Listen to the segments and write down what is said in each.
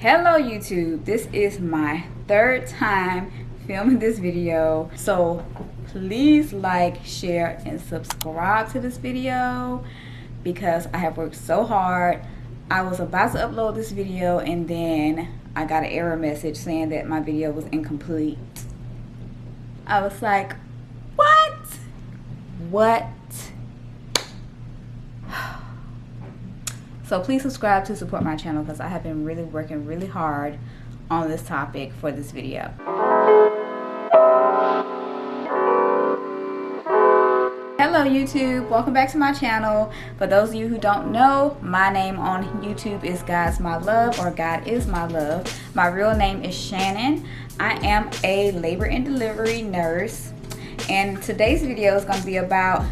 Hello YouTube, this is my third time filming this video, so please like, share, and subscribe to this video because I have worked so hard. I was about to upload this video and then I got an error message saying that my video was incomplete. I was like, what? So please subscribe to support my channel because I have been really working really hard on this topic for this video. Hello YouTube, welcome back to my channel. For those of you who don't know, my name on YouTube is God's My Love, or God is My Love. My real name is Shannon. I am a labor and delivery nurse, and today's video is going to be about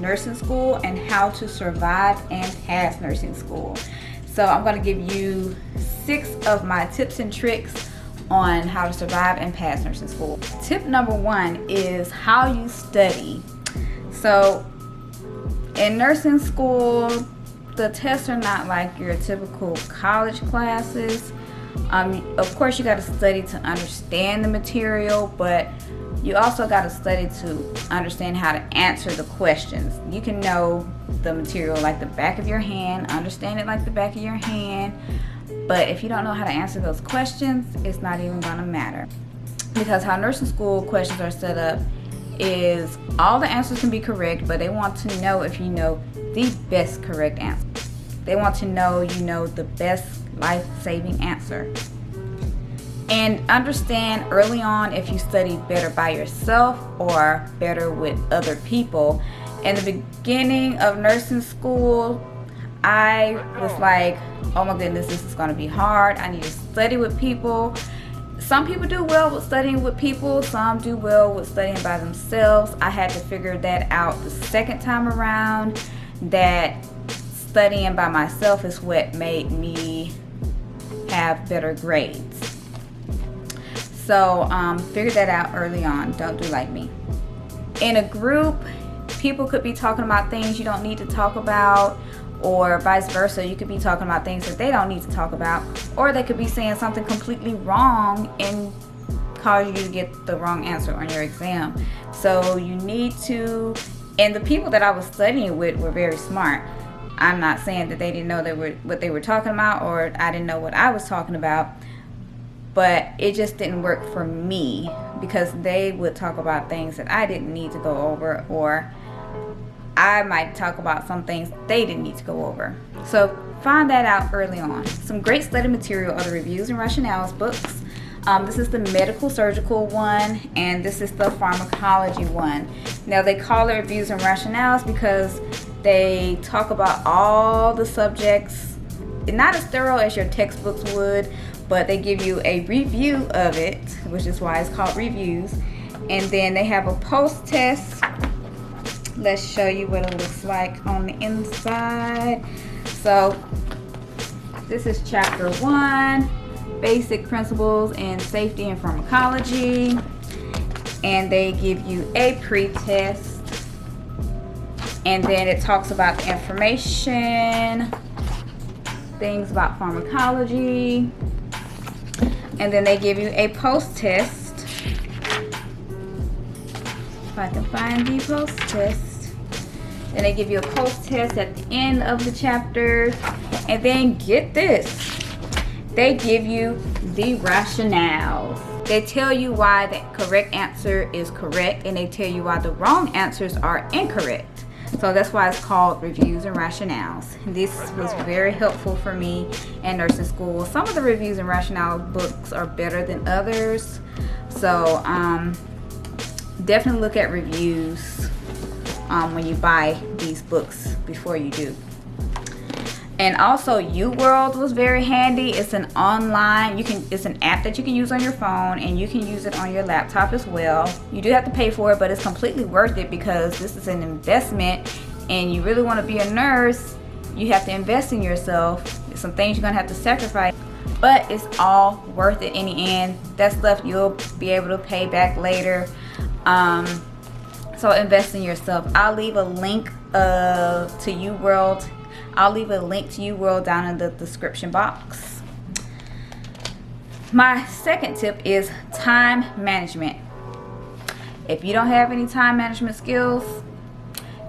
nursing school and how to survive and pass nursing school. So I'm going to give you 6 of my tips and tricks on how to survive and pass nursing school. Tip number 1 is how you study. So in nursing school, the tests are not like your typical college classes. Of course you got to study to understand the material, but you also got to study to understand how to answer the questions. You can know the material like the back of your hand, understand it like the back of your hand, but if you don't know how to answer those questions, it's not even going to matter. Because how nursing school questions are set up is all the answers can be correct, but they want to know if you know the best correct answer. They want to know you know the best life-saving answer. And understand early on if you study better by yourself or better with other people. In the beginning of nursing school, I was like, oh my goodness, this is going to be hard. I need to study with people. Some people do well with studying with people. Some do well with studying by themselves. I had to figure that out the second time around, that studying by myself is what made me have better grades. So figure that out early on. Don't do like me. In a group, people could be talking about things you don't need to talk about, or vice versa. You could be talking about things that they don't need to talk about, or they could be saying something completely wrong and cause you to get the wrong answer on your exam. So you need to, and the people that I was studying with were very smart. I'm not saying that they didn't know what they were talking about, or I didn't know what I was talking about, but it just didn't work for me because they would talk about things that I didn't need to go over, or I might talk about some things they didn't need to go over. So find that out early on. Some great study material are the Reviews and Rationales books. This is the medical surgical one, and this is the pharmacology one. Now they call it Reviews and Rationales because they talk about all the subjects, not as thorough as your textbooks would, but they give you a review of it, which is why it's called reviews. And then they have a post test. Let's show you what it looks like on the inside. So this is chapter 1, basic principles in safety and pharmacology. And they give you a pre-test. And then it talks about the information, things about pharmacology. And then they give you a post test. If I can find the post test. Then they give you a post test at the end of the chapter. And then get this, they give you the rationales. They tell you why the correct answer is correct, and they tell you why the wrong answers are incorrect. So that's why it's called Reviews and Rationales. This was very helpful for me in nursing school. Some of the Reviews and Rationale books are better than others. So definitely look at reviews when you buy these books before you do. And also UWorld was very handy. It's an online, it's an app that you can use on your phone, and you can use it on your laptop as well. You do have to pay for it, but it's completely worth it because this is an investment, and you really want to be a nurse, you have to invest in yourself. There's some things you're gonna have to sacrifice, but it's all worth it in the end. That stuff you'll be able to pay back later. So invest in yourself. I'll leave a link to UWorld. I'll leave a link to UWorld down in the description box. My second tip is time management. If you don't have any time management skills,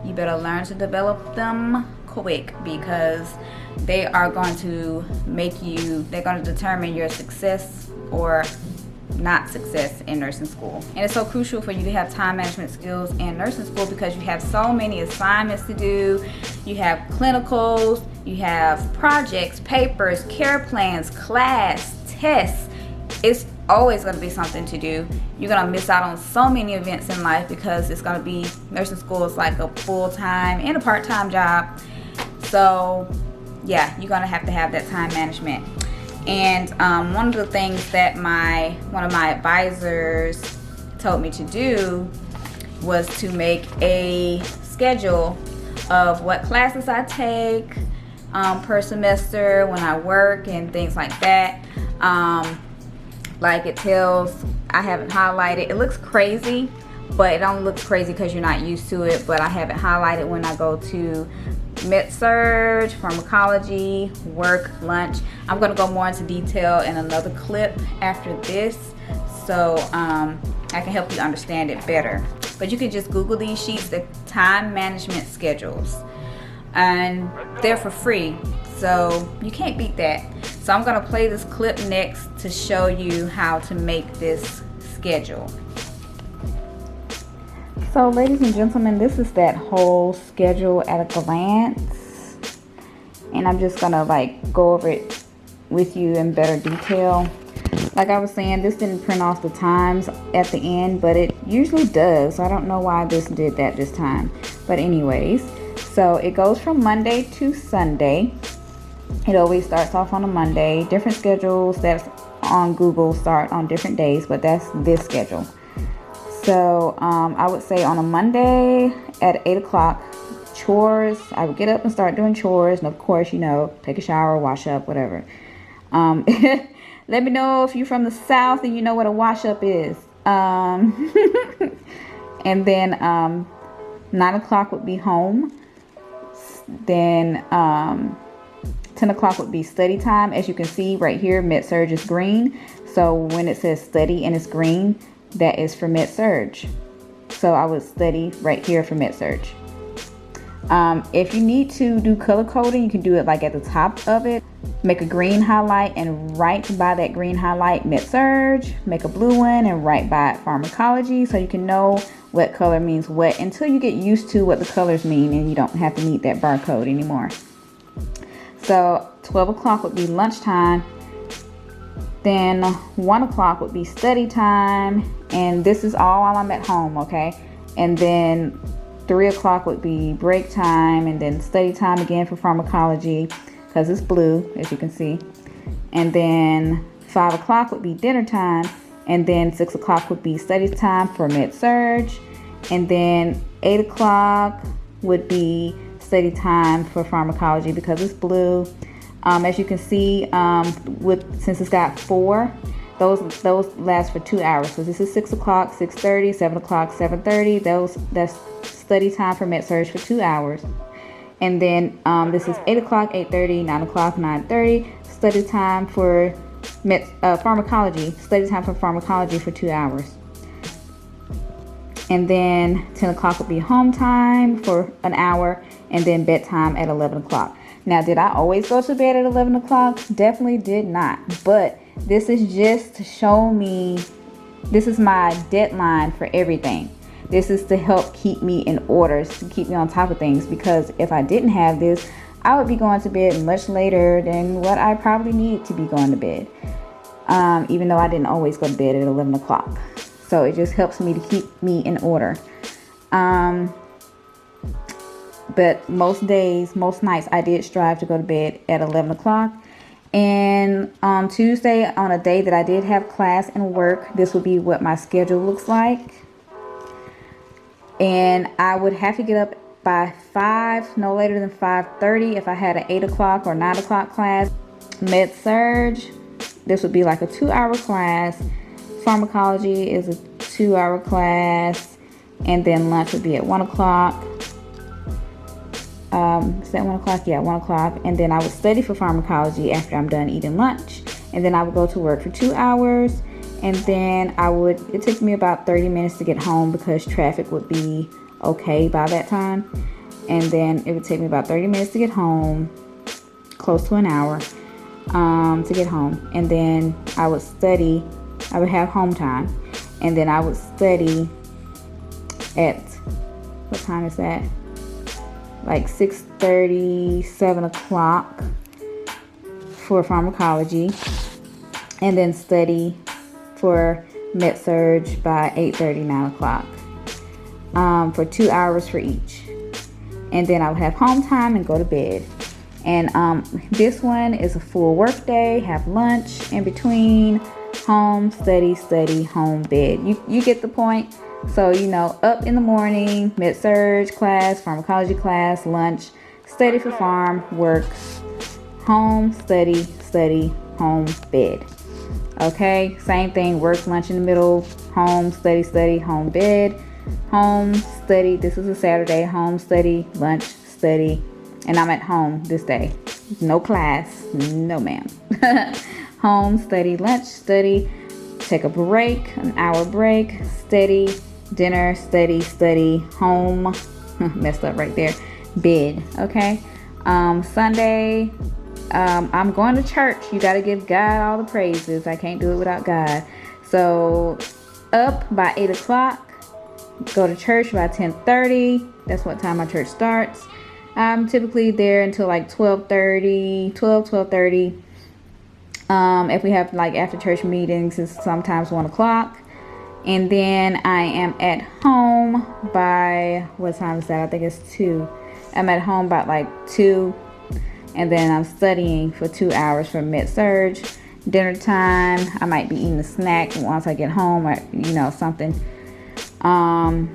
you better learn to develop them quick, because they are going to they're going to determine your success or not success in nursing school. And it's so crucial for you to have time management skills in nursing school, because you have so many assignments to do. You have clinicals, you have projects, papers, care plans, class, tests. It's always going to be something to do. You're going to miss out on so many events in life, because it's going to be, nursing school is like a full-time and a part-time job. So yeah, you're going to have that time management. And one of the things that one of my advisors told me to do was to make a schedule of what classes I take per semester, when I work, and things like that. Like it tells, I have it highlighted. It looks crazy, but it only looks crazy because you're not used to it. But I have it highlighted when I go to med-surg, pharmacology, work, lunch. I'm going to go more into detail in another clip after this, so I can help you understand it better. But you can just Google these sheets, the time management schedules, and they're for free, so you can't beat that. So I'm going to play this clip next to show you how to make this schedule. So ladies and gentlemen, this is that whole schedule at a glance, and I'm just gonna like go over it with you in better detail. Like I was saying, this didn't print off the times at the end, but it usually does. So I don't know why this did that this time. But anyways, so it goes from Monday to Sunday. It always starts off on a Monday. Different schedules that's on Google start on different days, but that's this schedule. So I would say on a Monday at 8 o'clock, chores. I would get up and start doing chores. And of course, take a shower, wash up, whatever. Let me know if you're from the South and you know what a wash up is. And then 9 o'clock would be home. Then 10 o'clock would be study time. As you can see right here, med-surg is green. So when it says study and it's green, that is for med-surg. So I would study right here for med-surg. If you need to do color coding, you can do it like at the top of it. Make a green highlight and write by that green highlight med-surg. Make a blue one and write by it pharmacology, so you can know what color means what until you get used to what the colors mean and you don't have to need that barcode anymore. So 12 o'clock would be lunchtime. Then 1 o'clock would be study time, and this is all while I'm at home, okay? And then 3 o'clock would be break time, and then study time again for pharmacology, because it's blue, as you can see. And then 5 o'clock would be dinner time, and then 6 o'clock would be study time for med-surg, and then 8 o'clock would be study time for pharmacology because it's blue. As you can see, since it's got 4, those last for 2 hours. So this is 6 o'clock, 6:30, 7 o'clock, 7:30. That's study time for med-surg for 2 hours. And then this is 8 o'clock, 8:30, 9 o'clock, 9:30. Study time for pharmacology. Study time for pharmacology for 2 hours. And then 10 o'clock would be home time for an hour, and then bedtime at 11 o'clock. Now, did I always go to bed at 11 o'clock? Definitely did not. But this is just to show me, this is my deadline for everything. This is to help keep me in order, to keep me on top of things. Because if I didn't have this, I would be going to bed much later than what I probably need to be going to bed. Even though I didn't always go to bed at 11 o'clock. So it just helps me to keep me in order. But most days, most nights, I did strive to go to bed at 11 o'clock. And on Tuesday, on a day that I did have class and work, this would be what my schedule looks like. And I would have to get up by 5, no later than 5:30 if I had an 8 o'clock or 9 o'clock class. Med-surg, this would be like a 2-hour class. Pharmacology is a 2-hour class. And then lunch would be at 1 o'clock. Is that 1 o'clock? Yeah, 1 o'clock. And then I would study for pharmacology after I'm done eating lunch. and then I would go to work for 2 hours, and then it took me about 30 minutes to get home because traffic would be okay by that time. And then it would take me about 30 minutes to get home, close to an hour to get home. And then I would study. I would have home time, and then I would study at, what time is that? Like 6:30, 7 o'clock for pharmacology, and then study for med-surg by 8:30, 9 o'clock for 2 hours for each. And then I would have home time and go to bed. And this one is a full work day, have lunch in between, home, study, home, bed. You get the point? So, up in the morning, med-surg class, pharmacology class, lunch, study for pharm, work, home, study, home, bed. Okay, same thing, work, lunch in the middle, home, study, home, bed, home, study. This is a Saturday, home, study, lunch, study, and I'm at home this day. No class, no ma'am. Home, study, lunch, study, take a break, an hour break, study, dinner, study, home, messed up right there, bed. Okay, Sunday, I'm going to church. You got to give God all the praises. I can't do it without God. So up by 8 o'clock, go to church by 10:30. That's what time my church starts. I'm typically there until like 12:30. If we have like after church meetings, it's sometimes 1 o'clock. And then I am at home by, what time is that? I think it's 2. I'm at home by like 2. And then I'm studying for 2 hours for med-surg. Dinner time, I might be eating a snack once I get home, or something. And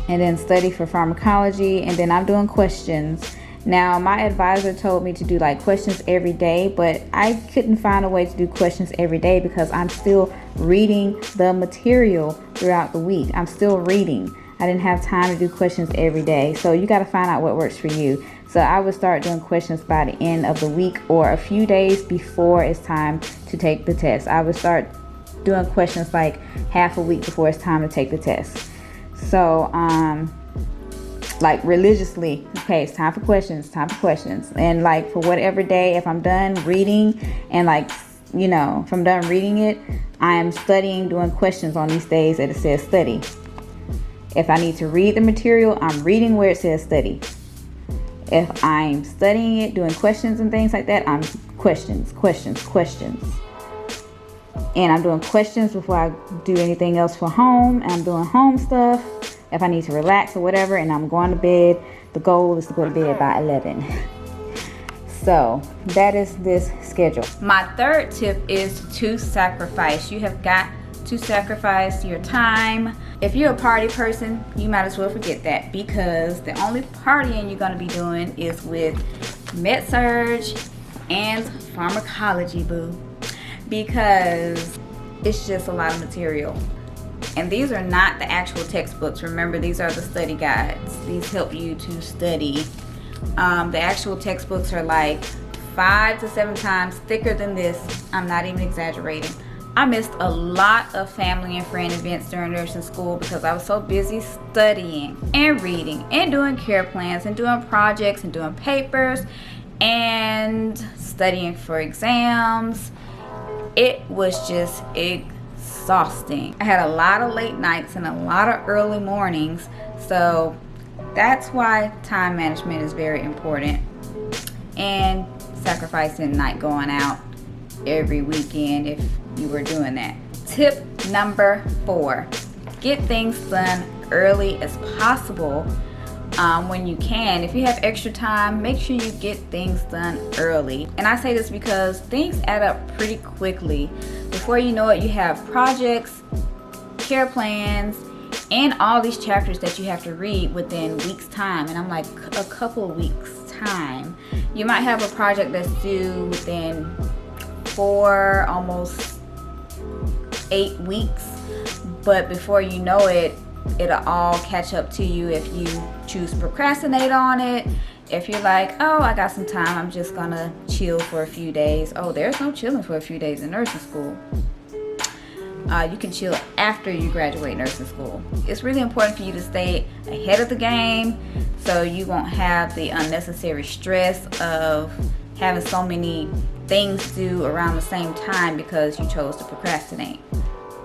then study for pharmacology, and then I'm doing questions. Now, my advisor told me to do like questions every day, but I couldn't find a way to do questions every day because I'm still reading the material throughout the week. I'm still reading. I didn't have time to do questions every day. So you got to find out what works for you. So I would start doing questions by the end of the week or a few days before it's time to take the test. I would start doing questions like half a week before it's time to take the test. So, like religiously, okay, it's time for questions. And like for whatever day, if I'm done reading and like, if I'm done reading it, I am studying, doing questions on these days that it says study. If I need to read the material, I'm reading where it says study. If I'm studying it, doing questions and things like that, I'm questions. And I'm doing questions before I do anything else for home. And I'm doing home stuff if I need to relax or whatever. And I'm going to bed. The goal is to go to bed by 11. So that is this schedule. My third tip is to sacrifice. You have got to sacrifice your time. If you're a party person, you might as well forget that, because the only partying you're going to be doing is with med-surg and pharmacology, boo. Because it's just a lot of material. And these are not the actual textbooks. Remember, these are the study guides. These help you to study. The actual textbooks are like 5 to 7 times thicker than this. I'm not even exaggerating. I missed a lot of family and friend events during nursing school because I was so busy studying and reading and doing care plans and doing projects and doing papers and studying for exams. It was just exhausting. I had a lot of late nights and a lot of early mornings, so that's why time management is very important, and sacrificing night going out every weekend if you were doing that. Tip number 4, get things done early as possible. When you can. If you have extra time, make sure you get things done early. And I say this because things add up pretty quickly. Before you know it, you have projects, care plans, and all these chapters that you have to read within weeks' time. And I'm like, a couple of weeks' time. You might have a project that's due within 4, almost 8 weeks. But before you know it, it'll all catch up to you if you choose to procrastinate on it, If you're like, oh, I got some time, I'm just gonna chill for a few days. Oh, there's no chilling for a few days in nursing school. You can chill after you graduate nursing school. It's really important for you to stay ahead of the game so you won't have the unnecessary stress of having so many things to do around the same time because you chose to procrastinate.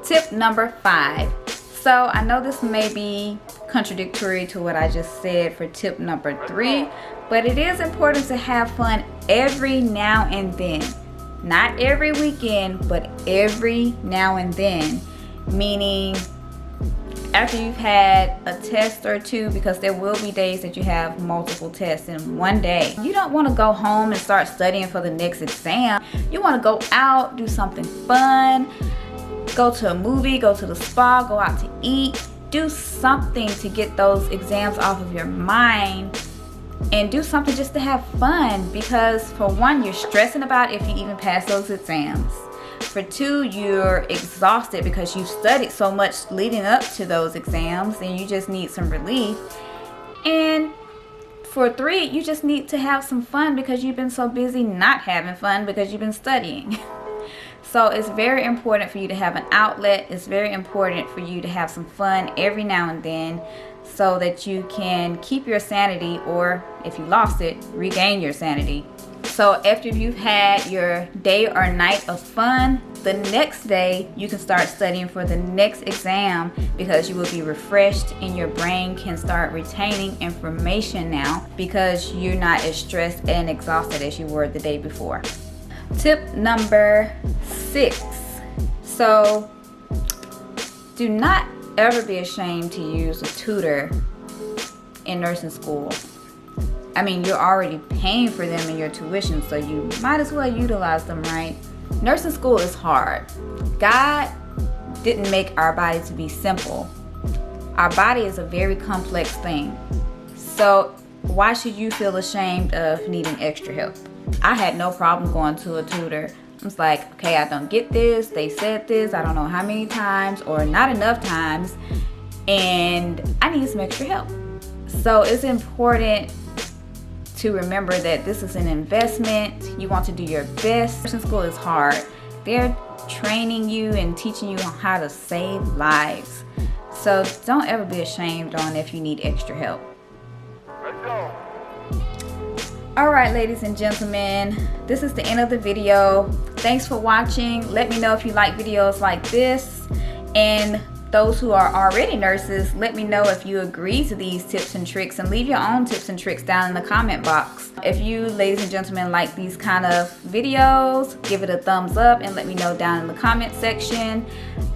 Tip number 5. So I know this may be contradictory to what I just said for tip number 3, but it is important to have fun every now and then. Not every weekend, but every now and then. Meaning after you've had a test or two, because there will be days that you have multiple tests in one day. You don't want to go home and start studying for the next exam. You want to go out, do something fun, go to a movie, go to the spa, go out to eat. Do something to get those exams off of your mind. And do something just to have fun, because for one, you're stressing about if you even pass those exams. For two, you're exhausted because you've studied so much leading up to those exams and you just need some relief. And for three, you just need to have some fun because you've been so busy not having fun because you've been studying. So it's very important for you to have an outlet. It's very important for you to have some fun every now and then so that you can keep your sanity, or if you lost it, regain your sanity. So after you've had your day or night of fun, the next day you can start studying for the next exam because you will be refreshed and your brain can start retaining information now because you're not as stressed and exhausted as you were the day before. Tip number 6. So do not ever be ashamed to use a tutor in nursing school. I mean, you're already paying for them in your tuition, so you might as well utilize them, right? Nursing school is hard. God didn't make our body to be simple. Our body is a very complex thing. So why should you feel ashamed of needing extra help? I had no problem going to a tutor. I was like, okay, I don't get this. They said this, I don't know how many times or not enough times, and I need some extra help. So it's important to remember that this is an investment. You want to do your best. Nursing school is hard. They're training you and teaching you on how to save lives. So don't ever be ashamed on if you need extra help. Let's go. Alright, ladies and gentlemen, this is the end of the video. Thanks for watching. Let me know if you like videos like this. And those who are already nurses, let me know if you agree to these tips and tricks, and leave your own tips and tricks down in the comment box. If you, ladies and gentlemen, like these kind of videos, give it a thumbs up and let me know down in the comment section.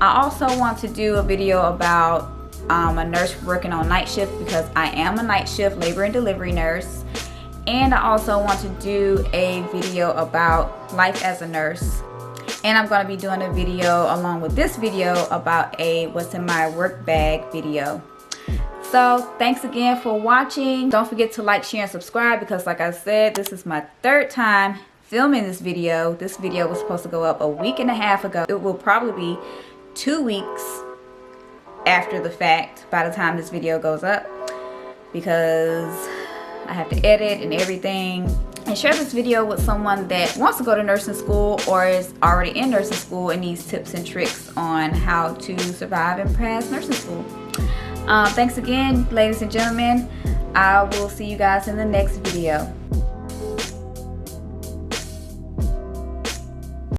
I also want to do a video about a nurse working on night shift, because I am a night shift labor and delivery nurse. And I also want to do a video about life as a nurse. And I'm going to be doing a video along with this video about a what's in my work bag video. So thanks again for watching. Don't forget to like, share, and subscribe, because like I said, this is my 3rd time filming this video. This video was supposed to go up a week and a half ago. It will probably be 2 weeks after the fact by the time this video goes up, because I have to edit and everything. And share this video with someone that wants to go to nursing school or is already in nursing school and needs tips and tricks on how to survive and pass nursing school. Thanks again, ladies and gentlemen. I will see you guys in the next video.